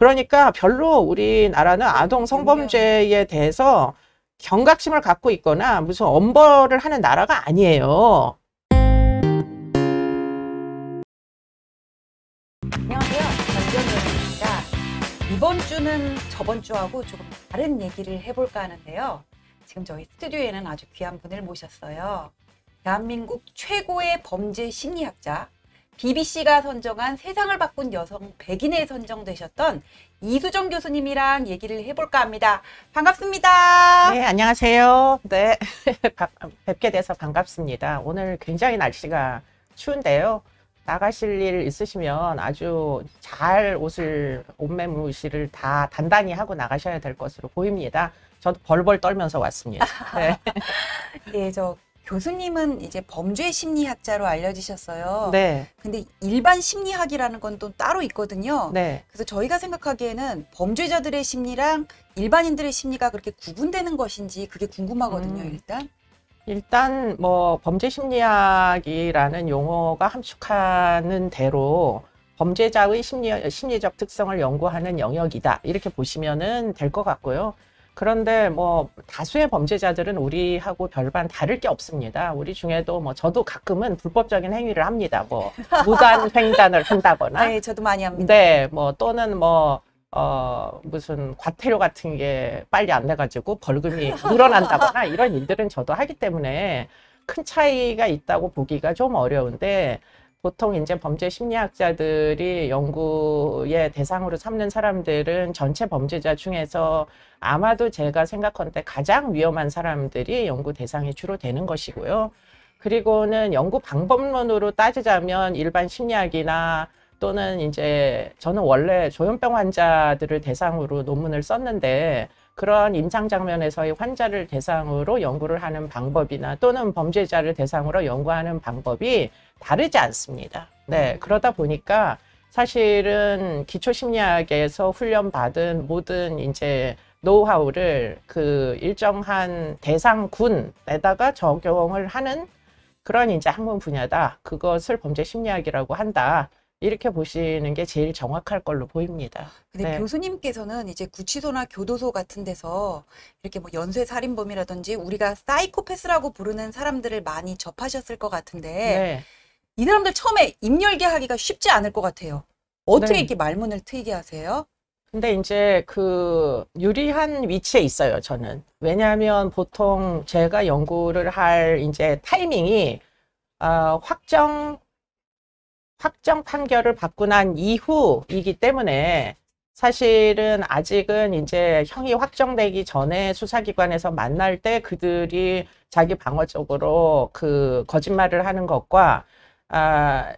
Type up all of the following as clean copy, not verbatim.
그러니까 별로 우리나라는 아동 성범죄에 대해서 경각심을 갖고 있거나 무슨 엄벌을 하는 나라가 아니에요. 안녕하세요. 전지현입니다. 이번 주는 저번 주하고 조금 다른 얘기를 해볼까 하는데요. 지금 저희 스튜디오에는 아주 귀한 분을 모셨어요. 대한민국 최고의 범죄 심리학자, BBC가 선정한 세상을 바꾼 여성 100인에 선정되셨던 이수정 교수님이랑 얘기를 해볼까 합니다. 반갑습니다. 네, 안녕하세요. 네, 뵙게 돼서 반갑습니다. 오늘 굉장히 날씨가 추운데요. 나가실 일 있으시면 아주 잘 옷매무시를 다 단단히 하고 나가셔야 될 것으로 보입니다. 저도 벌벌 떨면서 왔습니다. 네. 예, 저 교수님은 이제 범죄 심리학자로 알려지셨어요. 네. 근데 일반 심리학이라는 건 또 따로 있거든요. 네. 그래서 저희가 생각하기에는 범죄자들의 심리랑 일반인들의 심리가 그렇게 구분되는 것인지 그게 궁금하거든요, 일단 뭐 범죄 심리학이라는 용어가 함축하는 대로 범죄자의 심리적 특성을 연구하는 영역이다. 이렇게 보시면은 될 것 같고요. 그런데 뭐 다수의 범죄자들은 우리하고 별반 다를 게 없습니다. 우리 중에도 뭐 저도 가끔은 불법적인 행위를 합니다. 뭐 무단 횡단을 한다거나. 네, 저도 많이 합니다. 네, 뭐 또는 뭐 무슨 과태료 같은 게 빨리 안 내가지고 벌금이 늘어난다거나 이런 일들은 저도 하기 때문에 큰 차이가 있다고 보기가 좀 어려운데, 보통 이제 범죄 심리학자들이 연구의 대상으로 삼는 사람들은 전체 범죄자 중에서 아마도 제가 생각컨대 가장 위험한 사람들이 연구 대상이 주로 되는 것이고요. 그리고는 연구 방법론으로 따지자면 일반 심리학이나 또는 이제 저는 원래 조현병 환자들을 대상으로 논문을 썼는데, 그런 임상 장면에서의 환자를 대상으로 연구를 하는 방법이나 또는 범죄자를 대상으로 연구하는 방법이 다르지 않습니다. 네, 그러다 보니까 사실은 기초 심리학에서 훈련받은 모든 이제 노하우를 그 일정한 대상군에다가 적용을 하는 그런 이제 학문 분야다. 그것을 범죄 심리학이라고 한다. 이렇게 보시는 게 제일 정확할 걸로 보입니다. 근데 네. 교수님께서는 이제 구치소나 교도소 같은 데서 이렇게 뭐 연쇄 살인범이라든지 우리가 사이코패스라고 부르는 사람들을 많이 접하셨을 것 같은데, 네. 이 사람들 처음에 입 열게 하기가 쉽지 않을 것 같아요. 어떻게 네. 이렇게 말문을 트이게 하세요? 근데 이제 그 유리한 위치에 있어요, 저는. 왜냐하면 보통 제가 연구를 할 이제 타이밍이 확정 판결을 받고 난 이후이기 때문에 사실은 아직은 이제 형이 확정되기 전에 수사기관에서 만날 때 그들이 자기 방어적으로 그 거짓말을 하는 것과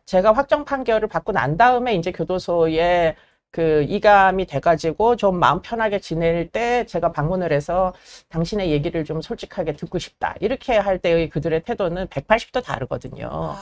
제가 확정 판결을 받고 난 다음에 이제 교도소에 그 이감이 돼가지고 좀 마음 편하게 지낼 때 제가 방문을 해서 당신의 얘기를 좀 솔직하게 듣고 싶다. 이렇게 할 때의 그들의 태도는 180도 다르거든요.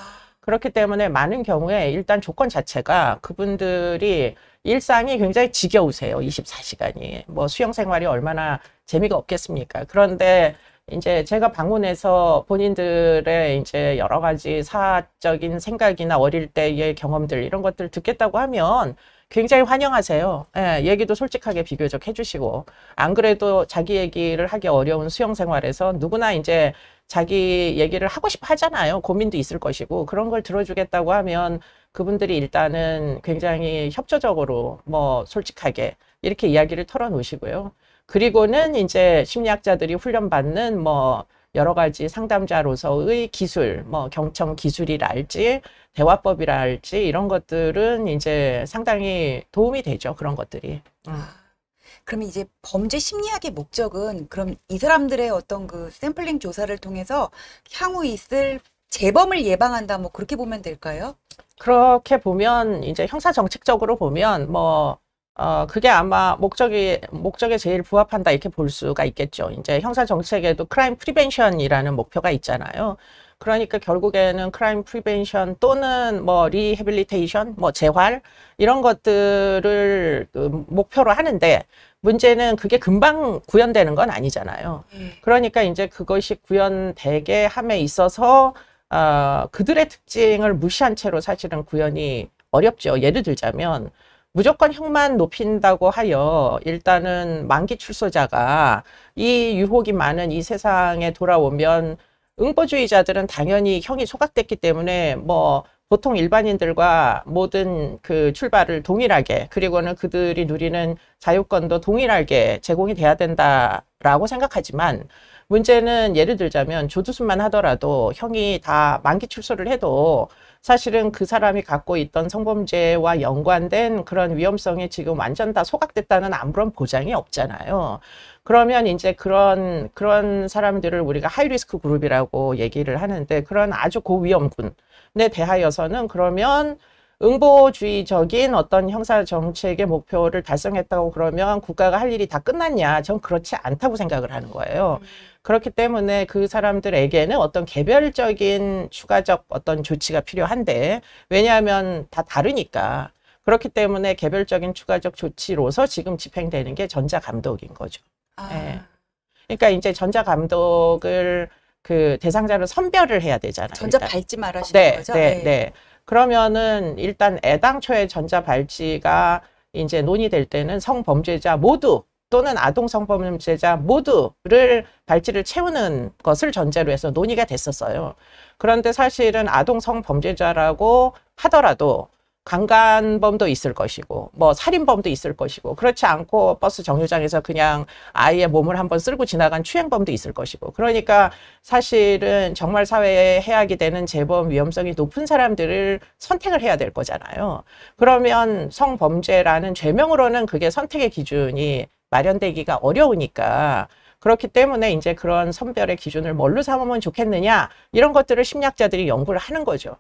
그렇기 때문에 많은 경우에 일단 조건 자체가 그분들이 일상이 굉장히 지겨우세요. 24시간이. 뭐 수영 생활이 얼마나 재미가 없겠습니까? 그런데 이제 제가 방문해서 본인들의 이제 여러 가지 사적인 생각이나 어릴 때의 경험들 이런 것들 듣겠다고 하면 굉장히 환영하세요. 예, 얘기도 솔직하게 비교적 해주시고, 안 그래도 자기 얘기를 하기 어려운 수영 생활에서 누구나 이제 자기 얘기를 하고 싶어 하잖아요. 고민도 있을 것이고, 그런 걸 들어주겠다고 하면 그분들이 일단은 굉장히 협조적으로 뭐 솔직하게 이렇게 이야기를 털어놓으시고요. 그리고는 이제 심리학자들이 훈련받는 뭐 여러 가지 상담자로서의 기술, 뭐 경청 기술이랄지 대화법이랄지 이런 것들은 이제 상당히 도움이 되죠. 그런 것들이. 그러면 이제 범죄 심리학의 목적은 그럼 이 사람들의 어떤 그 샘플링 조사를 통해서 향후 있을 재범을 예방한다, 뭐 그렇게 보면 될까요? 그렇게 보면 이제 형사 정책적으로 보면 뭐 그게 아마 목적에 제일 부합한다 이렇게 볼 수가 있겠죠. 이제 형사 정책에도 크라임 프리벤션이라는 목표가 있잖아요. 그러니까 결국에는 크라임 프리벤션 또는 뭐 리해빌리테이션, 뭐 재활 이런 것들을 목표로 하는데, 문제는 그게 금방 구현되는 건 아니잖아요. 그러니까 이제 그것이 구현되게 함에 있어서 그들의 특징을 무시한 채로 사실은 구현이 어렵죠. 예를 들자면 무조건 형만 높인다고 하여 일단은 만기 출소자가 이 유혹이 많은 이 세상에 돌아오면 응보주의자들은 당연히 형이 소각됐기 때문에 뭐 보통 일반인들과 모든 그 출발을 동일하게 그리고는 그들이 누리는 자유권도 동일하게 제공이 돼야 된다라고 생각하지만 문제는 예를 들자면 조두순만 하더라도 형이 다 만기 출소를 해도 사실은 그 사람이 갖고 있던 성범죄와 연관된 그런 위험성이 지금 완전 다 소각됐다는 아무런 보장이 없잖아요. 그러면 이제 그런 사람들을 우리가 하이리스크 그룹이라고 얘기를 하는데 그런 아주 고위험군에 대하여서는 그러면 응보주의적인 어떤 형사 정책의 목표를 달성했다고 그러면 국가가 할 일이 다 끝났냐? 전 그렇지 않다고 생각을 하는 거예요. 그렇기 때문에 그 사람들에게는 어떤 개별적인 추가적 어떤 조치가 필요한데 왜냐하면 다 다르니까 그렇기 때문에 개별적인 추가적 조치로서 지금 집행되는 게 전자감독인 거죠. 예. 그러니까 이제 전자감독을 그 대상자를 선별을 해야 되잖아요. 전자발찌 말하시는 거죠? 네. 그러면은 일단 애당초에 전자발찌가 이제 논의될 때는 성범죄자 모두 또는 아동 성범죄자 모두를 발찌를 채우는 것을 전제로 해서 논의가 됐었어요. 그런데 사실은 아동 성범죄자라고 하더라도 강간범도 있을 것이고 뭐 살인범도 있을 것이고 그렇지 않고 버스 정류장에서 그냥 아이의 몸을 한번 쓸고 지나간 추행범도 있을 것이고 그러니까 사실은 정말 사회에 해악이 되는 재범 위험성이 높은 사람들을 선택을 해야 될 거잖아요. 그러면 성범죄라는 죄명으로는 그게 선택의 기준이 마련되기가 어려우니까 그렇기 때문에 이제 그런 선별의 기준을 뭘로 삼으면 좋겠느냐 이런 것들을 심리학자들이 연구를 하는 거죠.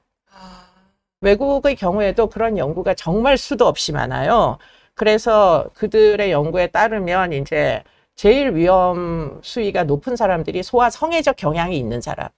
외국의 경우에도 그런 연구가 정말 수도 없이 많아요. 그래서 그들의 연구에 따르면 이제 제일 위험 수위가 높은 사람들이 소아 성애적 경향이 있는 사람.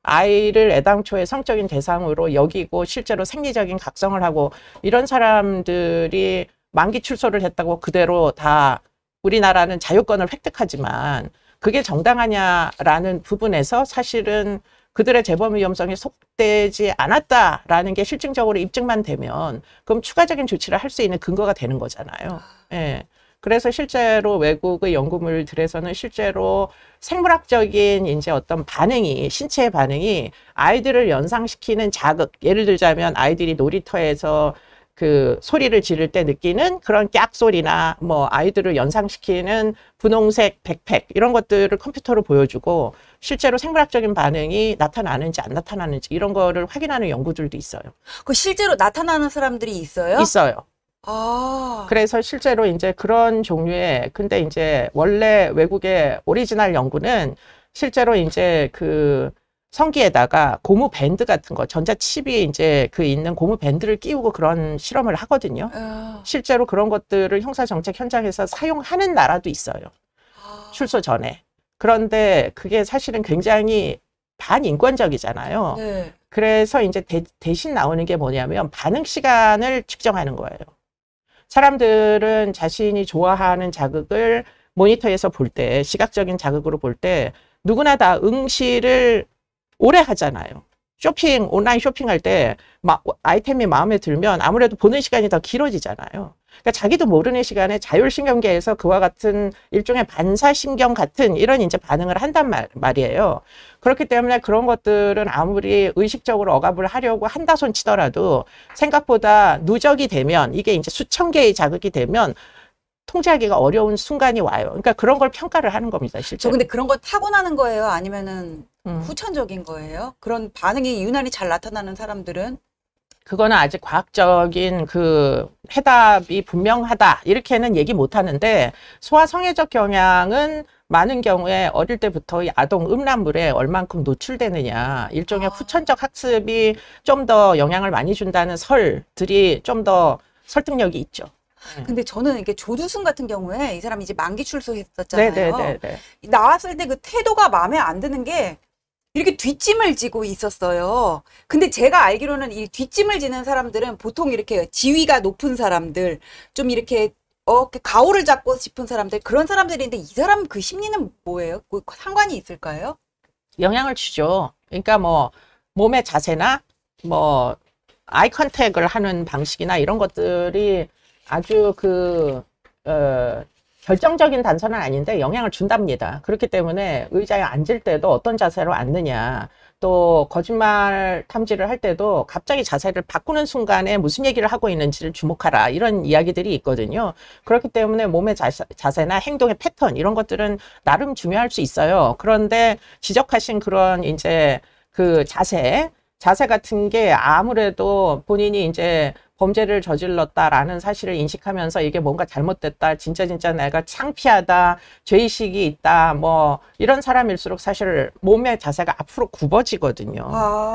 아이를 애당초에 성적인 대상으로 여기고 실제로 생리적인 각성을 하고 이런 사람들이 만기 출소를 했다고 그대로 다 우리나라는 자유권을 획득하지만 그게 정당하냐라는 부분에서 사실은 그들의 재범 위험성이 속되지 않았다라는 게 실증적으로 입증만 되면 그럼 추가적인 조치를 할 수 있는 근거가 되는 거잖아요. 예. 그래서 실제로 외국의 연구물들에서는 실제로 생물학적인 이제 어떤 반응이 신체의 반응이 아이들을 연상시키는 자극 예를 들자면 아이들이 놀이터에서 그 소리를 지를 때 느끼는 그런 깍 소리나 뭐 아이들을 연상시키는 분홍색 백팩 이런 것들을 컴퓨터로 보여주고 실제로 생물학적인 반응이 나타나는지 안 나타나는지 이런 거를 확인하는 연구들도 있어요. 그 실제로 나타나는 사람들이 있어요? 있어요. 아. 그래서 실제로 이제 그런 종류의 근데 이제 원래 외국의 오리지널 연구는 실제로 이제 그 성기에다가 고무 밴드 같은 거, 전자칩이 이제 그 있는 고무 밴드를 끼우고 그런 실험을 하거든요. 실제로 그런 것들을 형사정책 현장에서 사용하는 나라도 있어요. 출소 전에. 그런데 그게 사실은 굉장히 반인권적이잖아요. 네. 그래서 이제 대신 나오는 게 뭐냐면 반응 시간을 측정하는 거예요. 사람들은 자신이 좋아하는 자극을 모니터에서 볼 때, 시각적인 자극으로 볼 때 누구나 다 응시를 오래 하잖아요. 온라인 쇼핑할 때 아이템이 마음에 들면 아무래도 보는 시간이 더 길어지잖아요. 그러니까 자기도 모르는 시간에 자율신경계에서 그와 같은 일종의 반사신경 같은 이런 이제 반응을 한단 말이에요. 그렇기 때문에 그런 것들은 아무리 의식적으로 억압을 하려고 한다손 치더라도 생각보다 누적이 되면 이게 이제 수천 개의 자극이 되면 통제하기가 어려운 순간이 와요. 그러니까 그런 걸 평가를 하는 겁니다, 실제로. 저 근데 그런 거 타고나는 거예요? 아니면은 후천적인 거예요? 그런 반응이 유난히 잘 나타나는 사람들은? 그거는 아직 과학적인 그 해답이 분명하다 이렇게는 얘기 못 하는데 소아성애적 경향은 많은 경우에 어릴 때부터 이 아동 음란물에 얼만큼 노출되느냐 일종의 후천적 학습이 좀 더 영향을 많이 준다는 설들이 좀 더 설득력이 있죠. 근데 저는 이게 조두순 같은 경우에 이 사람이 이제 만기 출소했었잖아요. 네네네. 나왔을 때 그 태도가 마음에 안 드는 게 이렇게 뒷짐을 지고 있었어요. 근데 제가 알기로는 이 뒷짐을 지는 사람들은 보통 이렇게 지위가 높은 사람들, 좀 이렇게 가오를 잡고 싶은 사람들, 그런 사람들인데 이 사람 그 심리는 뭐예요? 뭐 상관이 있을까요? 영향을 주죠. 그러니까 뭐 몸의 자세나 뭐 아이 컨택을 하는 방식이나 이런 것들이 아주 결정적인 단서는 아닌데 영향을 준답니다. 그렇기 때문에 의자에 앉을 때도 어떤 자세로 앉느냐, 또 거짓말 탐지를 할 때도 갑자기 자세를 바꾸는 순간에 무슨 얘기를 하고 있는지를 주목하라, 이런 이야기들이 있거든요. 그렇기 때문에 몸의 자세나 행동의 패턴, 이런 것들은 나름 중요할 수 있어요. 그런데 지적하신 그런 이제 그 자세 같은 게 아무래도 본인이 이제 범죄를 저질렀다라는 사실을 인식하면서 이게 뭔가 잘못됐다, 진짜 내가 창피하다, 죄의식이 있다, 뭐 이런 사람일수록 사실 몸의 자세가 앞으로 굽어지거든요.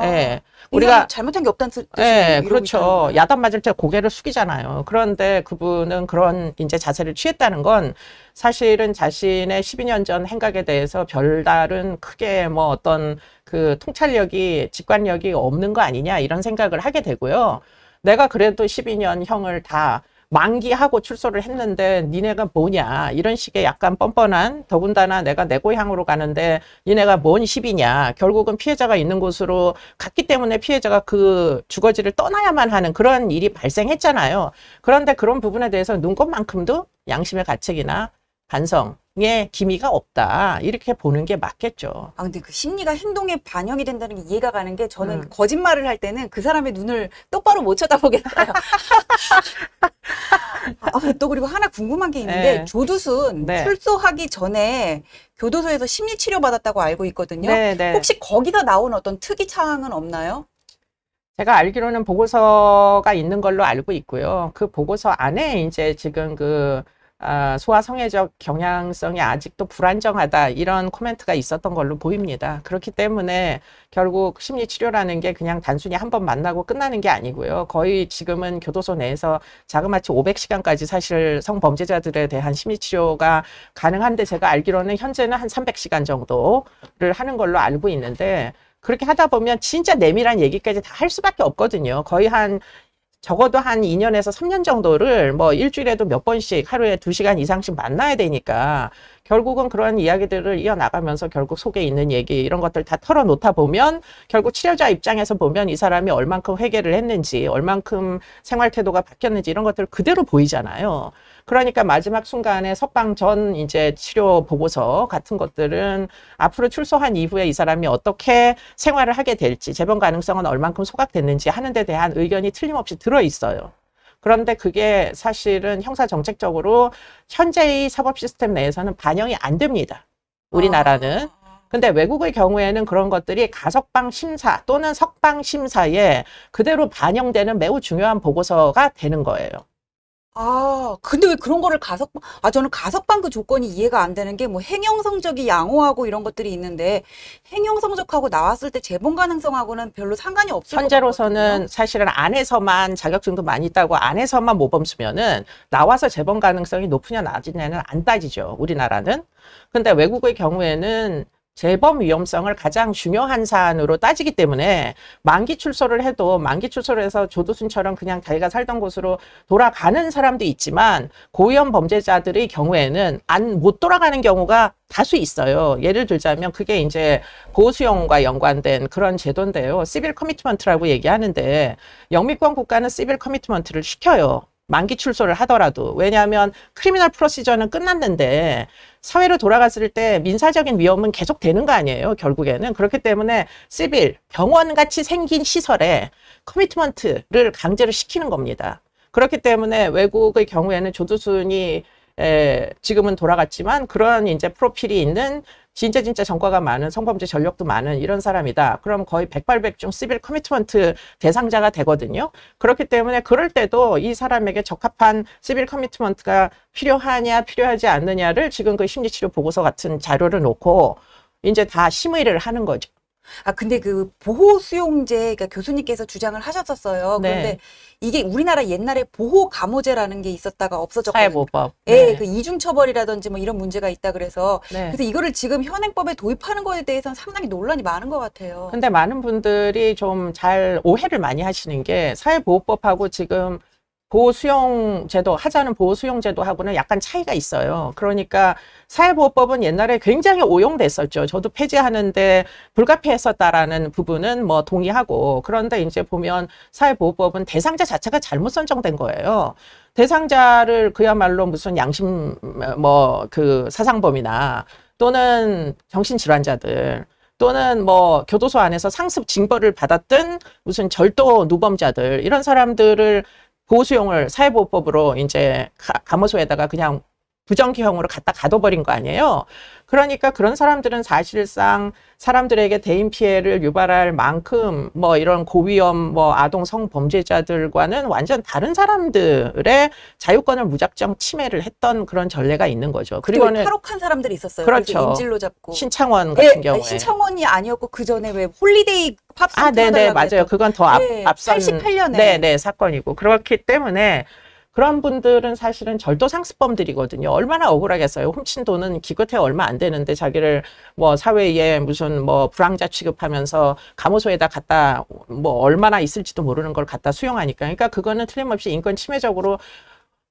예. 우리가 잘못한 게 없다는 뜻이에요. 예, 그렇죠. 야단 맞을 때 고개를 숙이잖아요. 그런데 그분은 그런 이제 자세를 취했다는 건 사실은 자신의 12년 전 행각에 대해서 별다른 크게 뭐 어떤 그 통찰력이, 직관력이 없는 거 아니냐, 이런 생각을 하게 되고요. 내가 그래도 12년 형을 다 만기하고 출소를 했는데 니네가 뭐냐, 이런 식의 약간 뻔뻔한, 더군다나 내가 내 고향으로 가는데 니네가 뭔 시비냐, 결국은 피해자가 있는 곳으로 갔기 때문에 피해자가 그 주거지를 떠나야만 하는 그런 일이 발생했잖아요. 그런데 그런 부분에 대해서 눈꽃만큼도 양심의 가책이나 반성의 기미가 없다, 이렇게 보는 게 맞겠죠. 근데 그 심리가 행동에 반영이 된다는 게 이해가 가는 게, 저는 거짓말을 할 때는 그 사람의 눈을 똑바로 못 쳐다보겠어요. 또 그리고 하나 궁금한 게 있는데, 네. 조두순 네. 출소하기 전에 교도소에서 심리 치료 받았다고 알고 있거든요. 네. 혹시 거기서 나온 어떤 특이 사항은 없나요? 제가 알기로는 보고서가 있는 걸로 알고 있고요. 그 보고서 안에 이제 지금 소아성애적 경향성이 아직도 불안정하다, 이런 코멘트가 있었던 걸로 보입니다. 그렇기 때문에 결국 심리치료라는 게 그냥 단순히 한번 만나고 끝나는 게 아니고요. 거의 지금은 교도소 내에서 자그마치 500시간까지 사실 성범죄자들에 대한 심리치료가 가능한데, 제가 알기로는 현재는 한 300시간 정도를 하는 걸로 알고 있는데, 그렇게 하다 보면 진짜 내밀한 얘기까지 다 할 수밖에 없거든요. 거의 적어도 한 2년에서 3년 정도를 뭐 일주일에도 몇 번씩 하루에 2시간 이상씩 만나야 되니까, 결국은 그런 이야기들을 이어나가면서 결국 속에 있는 얘기, 이런 것들 다 털어놓다 보면 결국 치료자 입장에서 보면 이 사람이 얼만큼 회개를 했는지, 얼만큼 생활 태도가 바뀌었는지, 이런 것들 그대로 보이잖아요. 그러니까 마지막 순간에 석방 전 이제 치료 보고서 같은 것들은 앞으로 출소한 이후에 이 사람이 어떻게 생활을 하게 될지, 재범 가능성은 얼만큼 소각됐는지 하는 데 대한 의견이 틀림없이 들어있어요. 그런데 그게 사실은 형사정책적으로 현재의 사법 시스템 내에서는 반영이 안 됩니다, 우리나라는. 근데 외국의 경우에는 그런 것들이 가석방 심사 또는 석방 심사에 그대로 반영되는 매우 중요한 보고서가 되는 거예요. 근데 왜 그런 거를 저는 가석방 그 조건이 이해가 안 되는 게, 뭐 행영 성적이 양호하고 이런 것들이 있는데, 행영 성적하고 나왔을 때 재범 가능성하고는 별로 상관이 없을 것 현재로서는 같거든요. 사실은 안에서만 자격증도 많이 따고 안에서만 모범 쓰면은 나와서 재범 가능성이 높으냐 낮으냐는 안 따지죠, 우리나라는. 근데 외국의 경우에는 재범 위험성을 가장 중요한 사안으로 따지기 때문에 만기 출소를 해도, 만기 출소를 해서 조두순처럼 그냥 자기가 살던 곳으로 돌아가는 사람도 있지만, 고위험 범죄자들의 경우에는 못 돌아가는 경우가 다수 있어요. 예를 들자면 그게 이제 보호수용과 연관된 그런 제도인데요. 시빌 커미트먼트라고 얘기하는데, 영미권 국가는 시빌 커미트먼트를 시켜요, 만기 출소를 하더라도. 왜냐하면 크리미널 프로시저는 끝났는데 사회로 돌아갔을 때 민사적인 위험은 계속 되는 거 아니에요, 결국에는. 그렇기 때문에 시빌, 병원같이 생긴 시설에 커미트먼트를 강제로 시키는 겁니다. 그렇기 때문에 외국의 경우에는 조두순이 지금은 돌아갔지만 그런 이제 프로필이 있는 진짜 전과가 많은, 성범죄 전력도 많은 이런 사람이다, 그럼 거의 백발백중 시빌 커미트먼트 대상자가 되거든요. 그렇기 때문에 그럴 때도 이 사람에게 적합한 시빌 커미트먼트가 필요하냐 필요하지 않느냐를 지금 그 심리치료 보고서 같은 자료를 놓고 이제 다 심의를 하는 거죠. 근데 그 보호 수용제, 그러니까 교수님께서 주장을 하셨었어요. 네. 그런데 이게 우리나라 옛날에 보호 감호제라는 게 있었다가 없어졌거든요. 사회보호법. 예, 그 이중 처벌이라든지 뭐 이런 문제가 있다 그래서. 네. 그래서 이거를 지금 현행법에 도입하는 거에 대해서는 상당히 논란이 많은 것 같아요. 근데 많은 분들이 좀 잘 오해를 많이 하시는 게, 사회보호법하고 지금 보호수용제도, 하자는 보호수용제도하고는 약간 차이가 있어요. 그러니까 사회보호법은 옛날에 굉장히 오용됐었죠. 저도 폐지하는데 불가피했었다라는 부분은 뭐 동의하고, 그런데 이제 보면 사회보호법은 대상자 자체가 잘못 선정된 거예요. 대상자를 그야말로 무슨 양심 뭐 그 사상범이나 또는 정신질환자들 또는 뭐 교도소 안에서 상습 징벌을 받았던 무슨 절도 누범자들, 이런 사람들을 보호수용을 사회보호법으로 이제 감호소에다가 그냥 부정기형으로 갖다 가둬버린 거 아니에요. 그러니까 그런 사람들은 사실상 사람들에게 대인 피해를 유발할 만큼 뭐 이런 고위험 뭐 아동 성범죄자들과는 완전 다른 사람들의 자유권을 무작정 침해를 했던 그런 전례가 있는 거죠. 그리고는 탈옥한 사람들이 있었어요. 그렇죠. 인질로 잡고. 신창원 같은 경우에. 신창원이 아니었고 그 전에 왜 홀리데이 팝송 네네, 맞아요. 그건 더 앞선 88년에 네네 사건이고, 그렇기 때문에 그런 분들은 사실은 절도 상습범들이거든요. 얼마나 억울하겠어요. 훔친 돈은 기껏해 얼마 안 되는데 자기를 뭐 사회에 무슨 뭐 불황자 취급하면서 감호소에다 갖다 뭐 얼마나 있을지도 모르는 걸 갖다 수용하니까. 그러니까 그거는 틀림없이 인권 침해적으로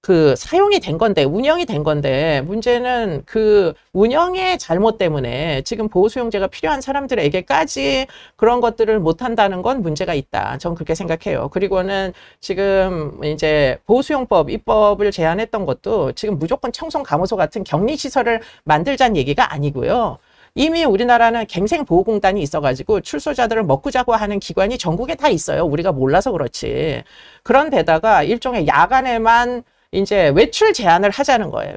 그 사용이 된 건데, 운영이 된 건데, 문제는 그 운영의 잘못 때문에 지금 보호수용제가 필요한 사람들에게까지 그런 것들을 못한다는 건 문제가 있다. 전 그렇게 생각해요. 그리고는 지금 이제 보호수용법 입법을 제안했던 것도 지금 무조건 청송 감호소 같은 격리시설을 만들자는 얘기가 아니고요. 이미 우리나라는 갱생보호공단이 있어가지고 출소자들을 먹고 자고 하는 기관이 전국에 다 있어요. 우리가 몰라서 그렇지. 그런데다가 일종의 야간에만 이제 외출 제한을 하자는 거예요.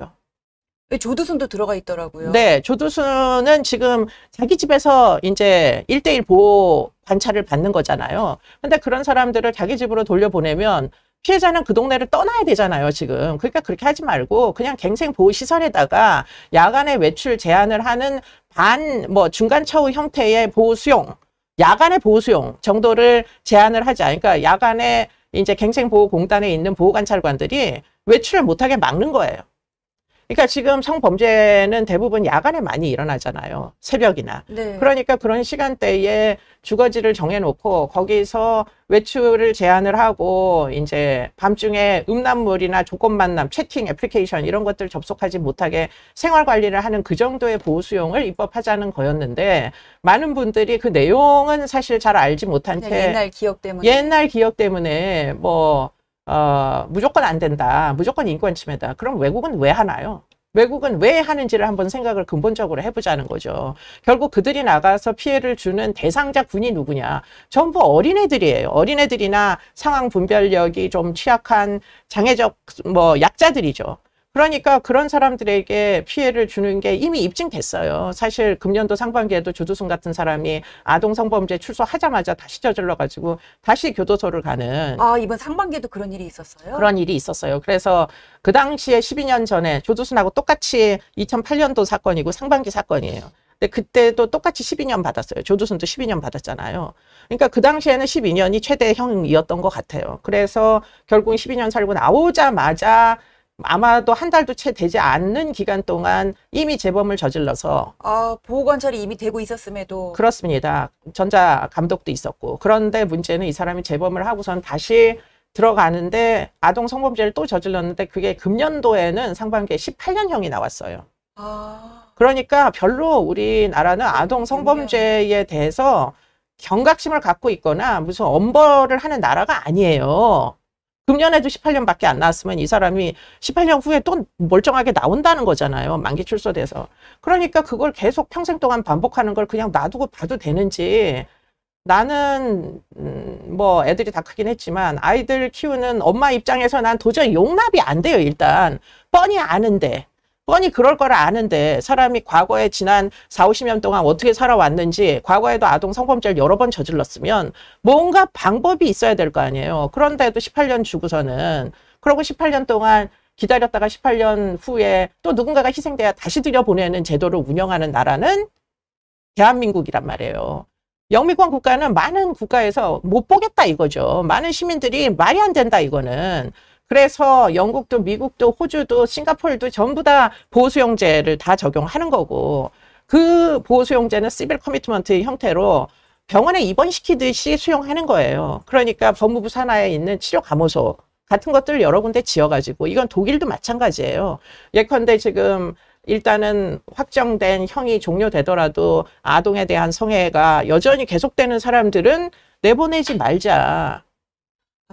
조두순도 들어가 있더라고요. 네, 조두순은 지금 자기 집에서 이제 1대1 보호 관찰을 받는 거잖아요. 근데 그런 사람들을 자기 집으로 돌려보내면 피해자는 그 동네를 떠나야 되잖아요, 지금. 그러니까 그렇게 하지 말고 그냥 갱생보호시설에다가 야간에 외출 제한을 하는 뭐 중간처우 형태의 보호수용, 야간의 보호수용 정도를 제한을 하자. 그러니까 야간에 이제 갱생보호공단에 있는 보호관찰관들이 외출을 못하게 막는 거예요. 그러니까 지금 성범죄는 대부분 야간에 많이 일어나잖아요. 새벽이나. 네. 그러니까 그런 시간대에 주거지를 정해놓고 거기서 외출을 제한을 하고 이제 밤중에 음란물이나 조건만남, 채팅 애플리케이션 이런 것들 접속하지 못하게 생활관리를 하는 그 정도의 보호수용을 입법하자는 거였는데, 많은 분들이 그 내용은 사실 잘 알지 못한 채 옛날 기억 때문에 뭐 무조건 안 된다, 무조건 인권 침해다. 그럼 외국은 왜 하나요? 외국은 왜 하는지를 한번 생각을 근본적으로 해보자는 거죠. 결국 그들이 나가서 피해를 주는 대상자군이 누구냐? 전부 어린애들이에요. 어린애들이나 상황 분별력이 좀 취약한 장애적 뭐 약자들이죠. 그러니까 그런 사람들에게 피해를 주는 게 이미 입증됐어요. 사실 금년도 상반기에도 조두순 같은 사람이 아동 성범죄 출소하자마자 다시 저질러가지고 다시 교도소를 가는. 이번 상반기에도 그런 일이 있었어요? 그런 일이 있었어요. 그래서 그 당시에 12년 전에 조두순하고 똑같이 2008년도 사건이고 상반기 사건이에요. 근데 그때도 똑같이 12년 받았어요. 조두순도 12년 받았잖아요. 그러니까 그 당시에는 12년이 최대형이었던 것 같아요. 그래서 결국 12년 살고 나오자마자 아마도 한 달도 채 되지 않는 기간 동안 이미 재범을 저질러서. 보호관찰이 이미 되고 있었음에도. 그렇습니다. 전자 감독도 있었고. 그런데 문제는 이 사람이 재범을 하고선 다시 들어가는데 아동 성범죄를 또 저질렀는데 그게 금년도에는 상반기에 18년형이 나왔어요. 그러니까 별로 우리나라는 아동 성범죄에 대해서 경각심을 갖고 있거나 무슨 엄벌을 하는 나라가 아니에요. 금년에도 18년밖에 안 나왔으면 이 사람이 18년 후에 또 멀쩡하게 나온다는 거잖아요. 만기 출소돼서. 그러니까 그걸 계속 평생 동안 반복하는 걸 그냥 놔두고 봐도 되는지. 나는 뭐 애들이 다 크긴 했지만 아이들 키우는 엄마 입장에서 난 도저히 용납이 안 돼요. 일단 뻔히 아는데. 뻔히 그럴 거를 아는데 사람이 과거에 지난 4, 50년 동안 어떻게 살아왔는지, 과거에도 아동 성범죄를 여러 번 저질렀으면 뭔가 방법이 있어야 될 거 아니에요. 그런데도 18년 주고서는, 그러고 18년 동안 기다렸다가 18년 후에 또 누군가가 희생돼야 다시 들여보내는 제도를 운영하는 나라는 대한민국이란 말이에요. 영미권 국가는 많은 국가에서 못 보겠다 이거죠. 많은 시민들이 말이 안 된다 이거는. 그래서 영국도 미국도 호주도 싱가포르도 전부 다 보호수용제를 다 적용하는 거고, 그 보호수용제는 시빌 커미트먼트의 형태로 병원에 입원시키듯이 수용하는 거예요. 그러니까 법무부 산하에 있는 치료감호소, 같은 것들을 여러 군데 지어가지고 이건 독일도 마찬가지예요. 예컨대 지금 일단은 확정된 형이 종료되더라도 아동에 대한 성애가 여전히 계속되는 사람들은 내보내지 말자.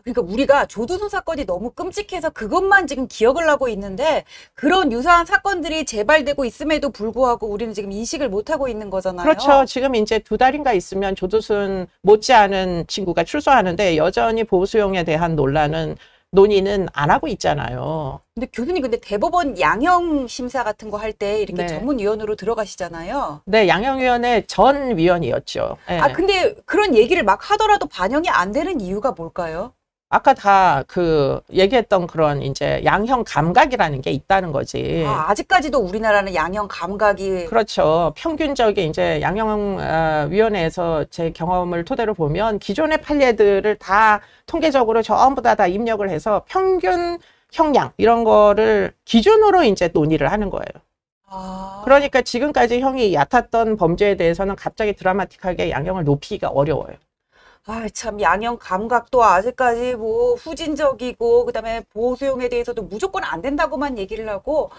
그러니까 우리가 조두순 사건이 너무 끔찍해서 그것만 지금 기억을 하고 있는데 그런 유사한 사건들이 재발되고 있음에도 불구하고 우리는 지금 인식을 못하고 있는 거잖아요. 그렇죠. 지금 이제 2달인가 있으면 조두순 못지않은 친구가 출소하는데 여전히 보수용에 대한 논의는 안 하고 있잖아요. 근데 교수님 근데 대법원 양형 심사 같은 거 할 때 이렇게 네. 전문위원으로 들어가시잖아요. 네, 양형위원회 전 위원이었죠. 네. 근데 그런 얘기를 막 하더라도 반영이 안 되는 이유가 뭘까요? 아까 다 얘기했던 그런 이제 양형 감각이라는 게 있다는 거지. 아직까지도 우리나라는 양형 감각이. 그렇죠. 평균적인 이제 양형위원회에서 제 경험을 토대로 보면 기존의 판례들을 다 통계적으로 전부 다 입력을 해서 평균 형량 이런 거를 기준으로 이제 논의를 하는 거예요. 그러니까 지금까지 형이 얕았던 범죄에 대해서는 갑자기 드라마틱하게 양형을 높이기가 어려워요. 참 양형 감각도 아직까지 뭐 후진적이고 그다음에 보수용에 대해서도 무조건 안 된다고만 얘기를 하고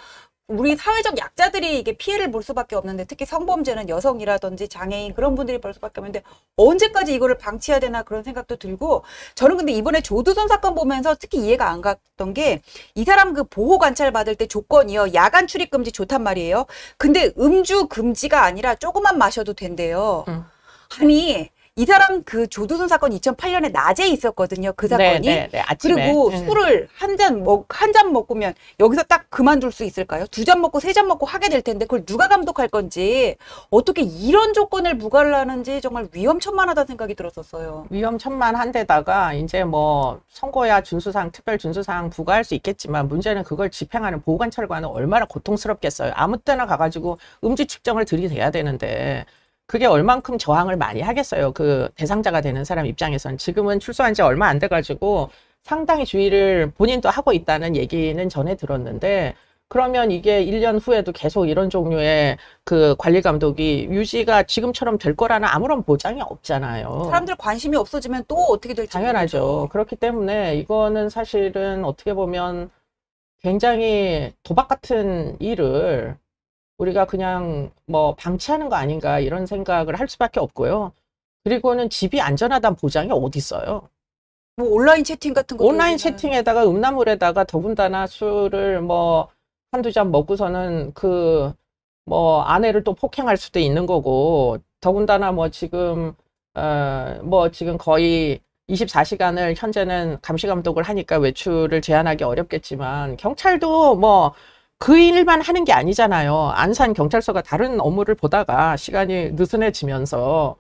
우리 사회적 약자들이 이게 피해를 볼 수밖에 없는데 특히 성범죄는 여성이라든지 장애인 그런 분들이 볼 수밖에 없는데 언제까지 이거를 방치해야 되나 그런 생각도 들고 저는 근데 이번에 조두순 사건 보면서 특히 이해가 안 갔던 게 이 사람 그 보호 관찰 받을 때 조건이요. 야간 출입 금지 좋단 말이에요. 근데 음주 금지가 아니라 조금만 마셔도 된대요. 아니 이 사람 그 조두순 사건 2008년에 낮에 있었거든요. 그 사건이. 네, 아침에. 그리고 술을 한 잔 먹으면 여기서 딱 그만둘 수 있을까요? 2잔 먹고 3잔 먹고 하게 될 텐데 그걸 누가 감독할 건지 어떻게 이런 조건을 부과를 하는지 정말 위험천만하다는 생각이 들었었어요. 위험천만한데다가 이제 뭐 선고야 준수사항, 특별 준수사항 부과할 수 있겠지만 문제는 그걸 집행하는 보호관찰관은 얼마나 고통스럽겠어요. 아무 때나 가가지고 음주 측정을 들이대야 되는데 그게 얼만큼 저항을 많이 하겠어요. 그 대상자가 되는 사람 입장에서는. 지금은 출소한 지 얼마 안 돼가지고 상당히 주의를 본인도 하고 있다는 얘기는 전해 들었는데 그러면 이게 1년 후에도 계속 이런 종류의 그 관리 감독이 유지가 지금처럼 될 거라는 아무런 보장이 없잖아요. 사람들 관심이 없어지면 또 어떻게 될지 당연하죠. 모르죠. 그렇기 때문에 이거는 사실은 어떻게 보면 굉장히 도박 같은 일을 우리가 그냥 뭐 방치하는 거 아닌가 이런 생각을 할 수밖에 없고요. 그리고는 집이 안전하다는 보장이 어디 있어요? 뭐 온라인 채팅 같은 거 온라인 채팅에다가 음란물에다가 더군다나 술을 뭐 한두 잔 먹고서는 그 뭐 아내를 또 폭행할 수도 있는 거고 더군다나 뭐 지금 지금 거의 24시간을 현재는 감시 감독을 하니까 외출을 제한하기 어렵겠지만 경찰도 뭐 그 일만 하는 게 아니잖아요. 안산 경찰서가 다른 업무를 보다가 시간이 느슨해지면서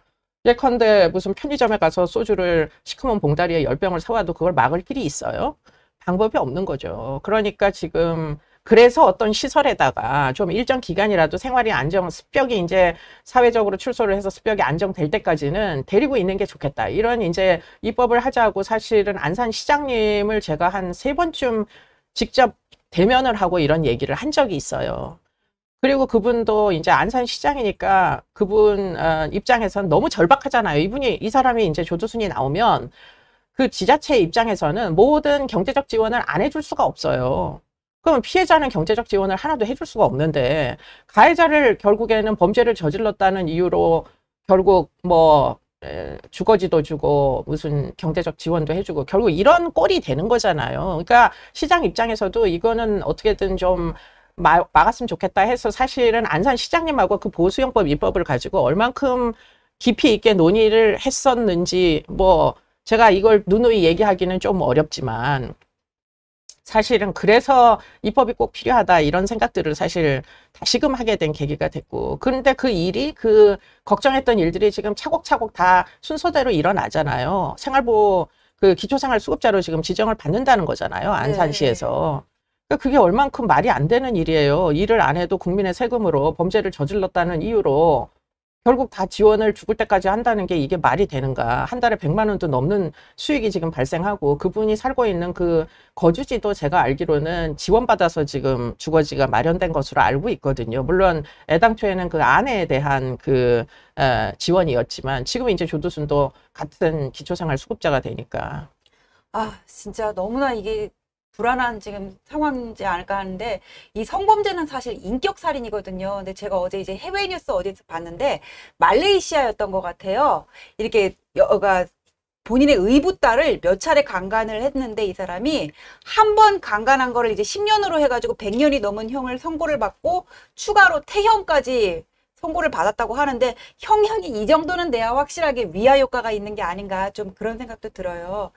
예컨대 무슨 편의점에 가서 소주를 시커먼 봉다리에 10병을 사와도 그걸 막을 길이 있어요? 방법이 없는 거죠. 그러니까 지금 그래서 어떤 시설에다가 좀 일정 기간이라도 생활이 습벽이 이제 사회적으로 출소를 해서 습벽이 안정될 때까지는 데리고 있는 게 좋겠다. 이런 이제 입법을 하자고 사실은 안산시장님을 제가 한 3번쯤 직접 대면을 하고 이런 얘기를 한 적이 있어요. 그리고 그분도 이제 안산시장이니까 그분 입장에서는 너무 절박하잖아요. 이 사람이 이제 조두순이 나오면 그 지자체 입장에서는 모든 경제적 지원을 안 해줄 수가 없어요. 그럼 피해자는 경제적 지원을 하나도 해줄 수가 없는데 가해자를 결국에는 범죄를 저질렀다는 이유로 결국 뭐 주거지도 주고 무슨 경제적 지원도 해주고 결국 이런 꼴이 되는 거잖아요. 그러니까 시장 입장에서도 이거는 어떻게든 좀 막았으면 좋겠다 해서 사실은 안산시장님하고 그 보수용법 입법을 가지고 얼만큼 깊이 있게 논의를 했었는지 뭐 제가 이걸 누누이 얘기하기는 좀 어렵지만 사실은 그래서 입법이 꼭 필요하다 이런 생각들을 사실 다시금 하게 된 계기가 됐고 그런데 그 일이 그 걱정했던 일들이 지금 차곡차곡 다 순서대로 일어나잖아요. 생활보호 그 기초생활수급자로 지금 지정을 받는다는 거잖아요. 안산시에서. 그러니까 그게 얼만큼 말이 안 되는 일이에요. 일을 안 해도 국민의 세금으로 범죄를 저질렀다는 이유로 결국 다 지원을 죽을 때까지 한다는 게 이게 말이 되는가. 한 달에 100만 원도 넘는 수익이 지금 발생하고 그분이 살고 있는 그 거주지도 제가 알기로는 지원받아서 지금 주거지가 마련된 것으로 알고 있거든요. 물론 애당초에는 그 아내에 대한 그 지원이었지만 지금 이제 조두순도 같은 기초생활수급자가 되니까. 아, 진짜 너무나 이게 불안한 지금 상황이지 않을까 하는데, 이 성범죄는 사실 인격살인이거든요. 근데 제가 어제 이제 해외 뉴스 어디서 봤는데, 말레이시아였던 것 같아요. 이렇게 여가 본인의 의붓 딸을 몇 차례 강간을 했는데, 이 사람이 한 번 강간한 거를 이제 10년으로 해가지고 100년이 넘은 형을 선고를 받고 추가로 태형까지 선고를 받았다고 하는데, 형이 이 정도는 내야 확실하게 위화 효과가 있는 게 아닌가, 좀 그런 생각도 들어요.